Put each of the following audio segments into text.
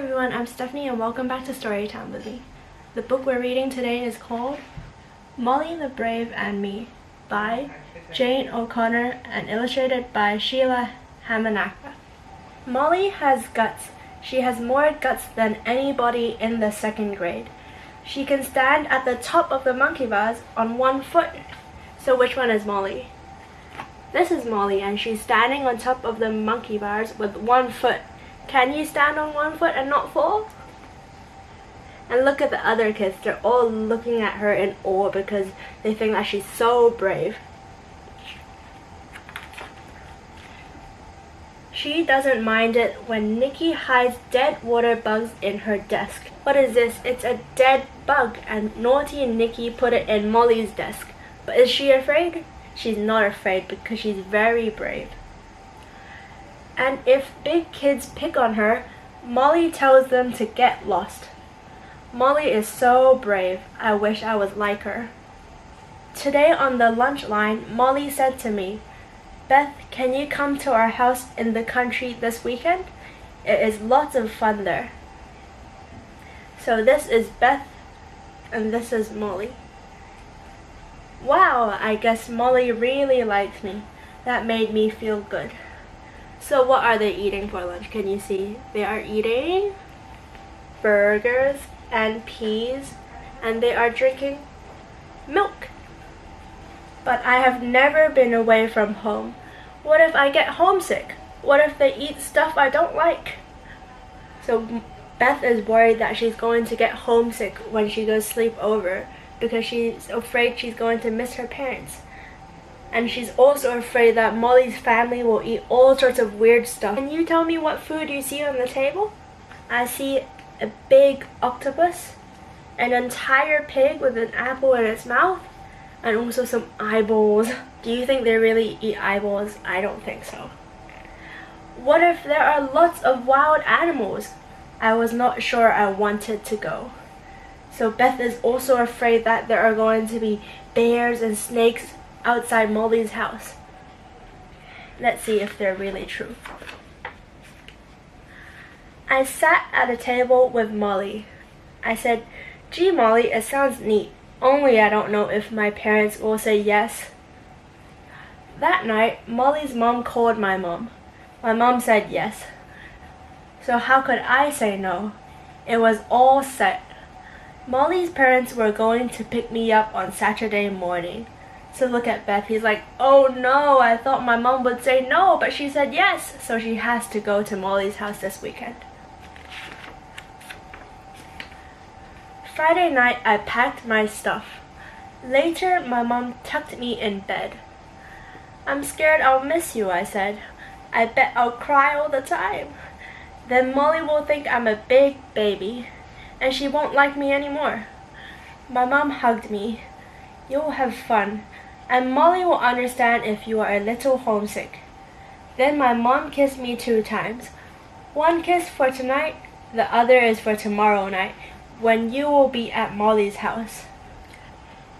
everyone, I'm Stephanie and welcome back to Storytime with me. The book we're reading today is called Molly the Brave and Me by Jane O'Connor and illustrated by Sheila Hamanaka. Molly has guts. She has more guts than anybody in the second grade. She can stand at the top of the monkey bars on one foot. So which one is Molly? This is Molly and she's standing on top of the monkey bars with one foot. Can you stand on one foot and not fall? And look at the other kids. They're all looking at her in awe because they think that she's so brave. She doesn't mind it when Nikki hides dead water bugs in her desk. What is this? It's a dead bug and naughty Nikki put it in Molly's desk. But is she afraid? She's not afraid because she's very brave. And if big kids pick on her, Molly tells them to get lost. Molly is so brave. I wish I was like her. Today on the lunch line, Molly said to me, "Beth, can you come to our house in the country this weekend? It is lots of fun there." So this is Beth and this is Molly. Wow, I guess Molly really likes me. That made me feel good. So what are they eating for lunch? Can you see? They are eating burgers and peas and they are drinking milk. But I have never been away from home. What if I get homesick? What if they eat stuff I don't like? So Beth is worried that she's going to get homesick when she goes sleep over because she's afraid she's going to miss her parents. And she's also afraid that Molly's family will eat all sorts of weird stuff. Can you tell me what food you see on the table? I see a big octopus, an entire pig with an apple in its mouth, and also some eyeballs. Do you think they really eat eyeballs? I don't think so. What if there are lots of wild animals? I was not sure I wanted to go. So Beth is also afraid that there are going to be bears and snakes outside Molly's house. Let's see if they're really true. I sat at a table with Molly. I said, "Gee, Molly, it sounds neat. Only I don't know if my parents will say yes." That night, Molly's mom called my mom. My mom said yes. So how could I say no? It was all set. Molly's parents were going to pick me up on Saturday morning. So look at Beth, he's like, "Oh no, I thought my mom would say no, but she said yes." So she has to go to Molly's house this weekend. Friday night, I packed my stuff. Later, my mom tucked me in bed. "I'm scared I'll miss you," I said. "I bet I'll cry all the time. Then Molly will think I'm a big baby, and she won't like me anymore." My mom hugged me. "You'll have fun, and Molly will understand if you are a little homesick." Then my mom kissed me 2 times. One kiss for tonight, the other is for tomorrow night, when you will be at Molly's house.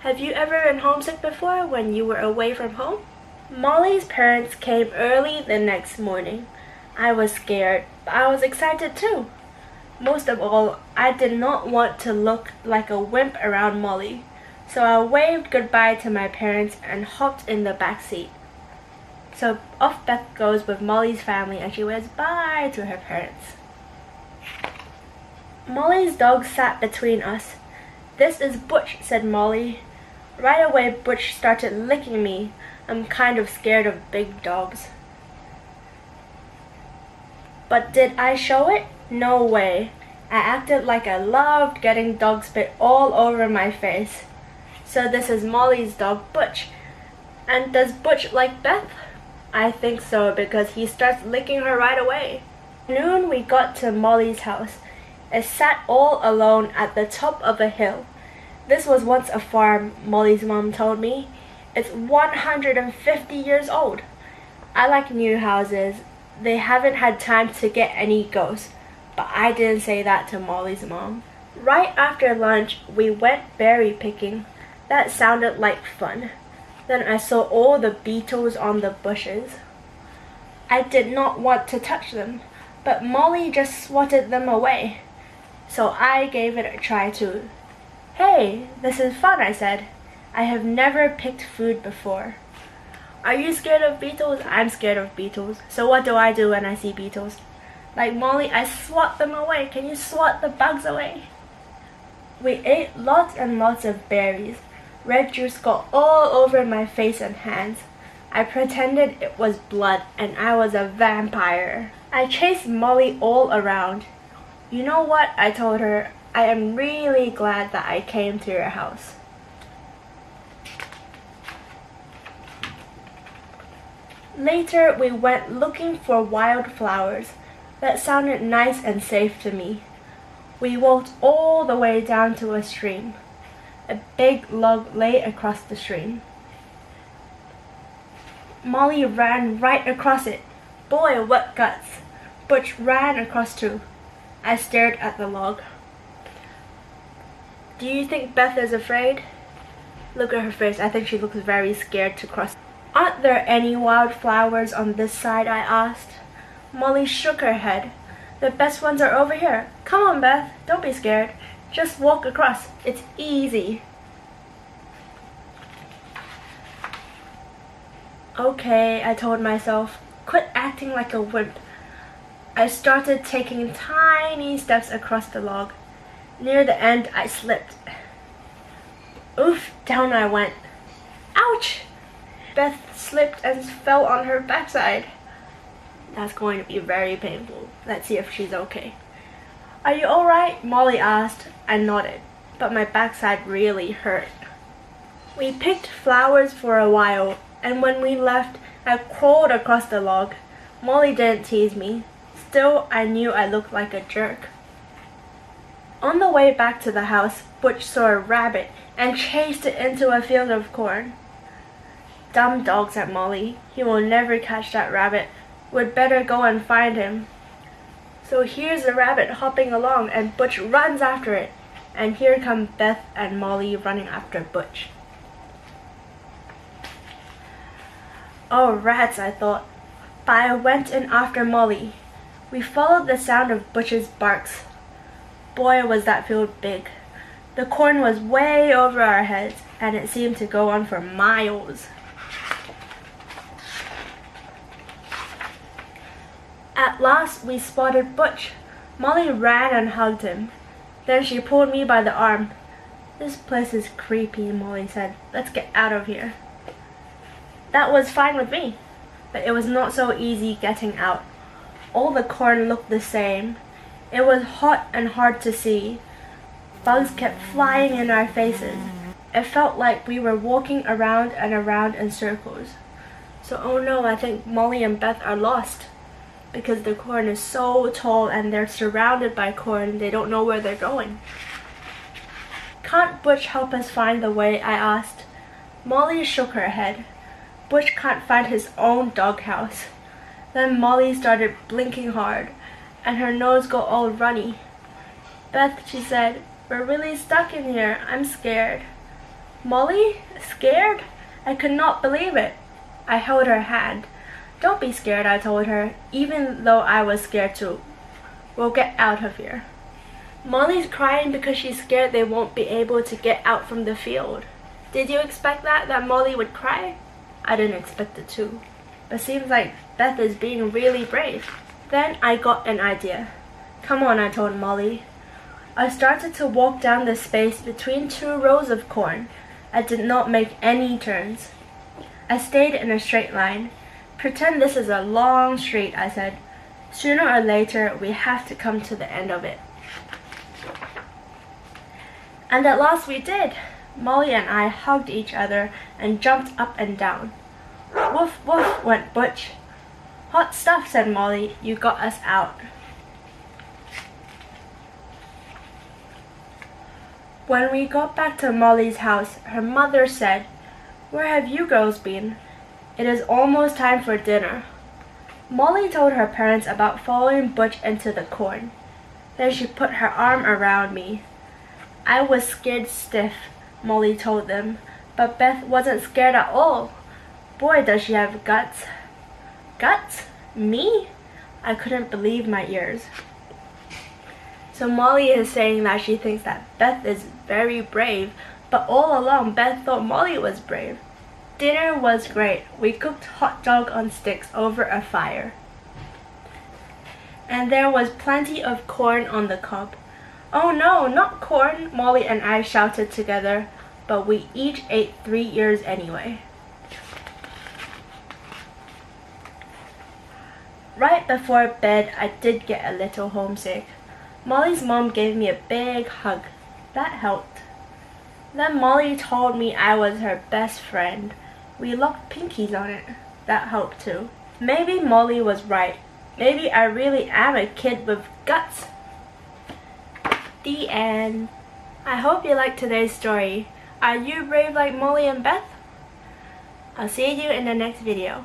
Have you ever been homesick before when you were away from home? Molly's parents came early the next morning. I was scared, but I was excited too. Most of all, I did not want to look like a wimp around Molly. So I waved goodbye to my parents and hopped in the back seat. So off Beth goes with Molly's family and she waves bye to her parents. Molly's dog sat between us. "This is Butch," said Molly. Right away Butch started licking me. I'm kind of scared of big dogs. But did I show it? No way. I acted like I loved getting dog spit all over my face. So this is Molly's dog, Butch. And does Butch like Beth? I think so because he starts licking her right away. At noon we got to Molly's house. It sat all alone at the top of a hill. This was once a farm, Molly's mom told me. It's 150 years old. I like new houses. They haven't had time to get any ghosts. But I didn't say that to Molly's mom. Right after lunch, we went berry picking. That sounded like fun. Then I saw all the beetles on the bushes. I did not want to touch them. but Molly just swatted them away. So I gave it a try too. "Hey, this is fun," I said. "I have never picked food before." "Are you scared of beetles?" "I'm scared of beetles. So what do I do when I see beetles?" "Like Molly, I swat them away. Can you swat the bugs away?" We ate lots and lots of berries. Red juice got all over my face and hands. I pretended it was blood and I was a vampire. I chased Molly all around. "You know what?" I told her. "I am really glad that I came to your house." Later, we went looking for wildflowers. That sounded nice and safe to me. We walked all the way down to a stream. A big log lay across the stream. Molly ran right across it. Boy, what guts! Butch ran across too. I stared at the log. "Do you think Beth is afraid?" Look at her face. I think she looks very scared to cross. "Aren't there any wildflowers on this side?" I asked. Molly shook her head. "The best ones are over here. Come on, Beth. Don't be scared. Just walk across. It's easy." "Okay," I told myself. "Quit acting like a wimp." I started taking tiny steps across the log. Near the end, I slipped. Oof, down I went. Ouch! Beth slipped and fell on her backside. That's going to be very painful. Let's see if she's okay. "Are you alright?" Molly asked. I nodded, but my backside really hurt. We picked flowers for a while, and when we left, I crawled across the log. Molly didn't tease me. Still, I knew I looked like a jerk. On the way back to the house, Butch saw a rabbit and chased it into a field of corn. "Dumb dog," said Molly. "He will never catch that rabbit. We'd better go and find him." So here's the rabbit hopping along, and Butch runs after it. And here come Beth and Molly running after Butch. "Oh, rats," I thought. But I went in after Molly. We followed the sound of Butch's barks. Boy, was that field big. The corn was way over our heads, and it seemed to go on for miles. At last, we spotted Butch. Molly ran and hugged him. Then she pulled me by the arm. "This place is creepy," Molly said. "Let's get out of here." That was fine with me, but it was not so easy getting out. All the corn looked the same. It was hot and hard to see. Bugs kept flying in our faces. It felt like we were walking around and around in circles. So, oh no, I think Molly and Beth are lost. Because the corn is so tall and they're surrounded by corn, they don't know where they're going. "Can't Butch help us find the way?" I asked. Molly shook her head. "Butch can't find his own doghouse." Then Molly started blinking hard, and her nose got all runny. "Beth," she said, "we're really stuck in here. I'm scared." "Molly? Scared?" I could not believe it. I held her hand. "Don't be scared," I told her, even though I was scared too. "We'll get out of here." Molly's crying because she's scared they won't be able to get out from the field. Did you expect that Molly would cry? I didn't expect it too. But seems like Beth is being really brave. Then I got an idea. "Come on," I told Molly. I started to walk down the space between two rows of corn. I did not make any turns. I stayed in a straight line. "Pretend this is a long street," I said. "Sooner or later, we have to come to the end of it." And at last we did. Molly and I hugged each other and jumped up and down. "Woof, woof," went Butch. "Hot stuff," said Molly. "You got us out." When we got back to Molly's house, her mother said, "Where have you girls been? It is almost time for dinner." Molly told her parents about following Butch into the corn. Then she put her arm around me. I was scared stiff, Molly told them, but Beth wasn't scared at all. Boy, does she have guts. Guts? Me? I couldn't believe my ears. So Molly is saying that she thinks that Beth is very brave, but all along Beth thought Molly was brave. Dinner was great. We cooked hot dog on sticks over a fire. And there was plenty of corn on the cob. Oh no, not corn, Molly and I shouted together, but we each ate 3 ears anyway. Right before bed, I did get a little homesick. Molly's mom gave me a big hug. That helped. Then Molly told me I was her best friend. We locked pinkies on it. That helped too. Maybe Molly was right. Maybe I really am a kid with guts. The end. I hope you liked today's story. Are you brave like Molly and Beth? I'll see you in the next video.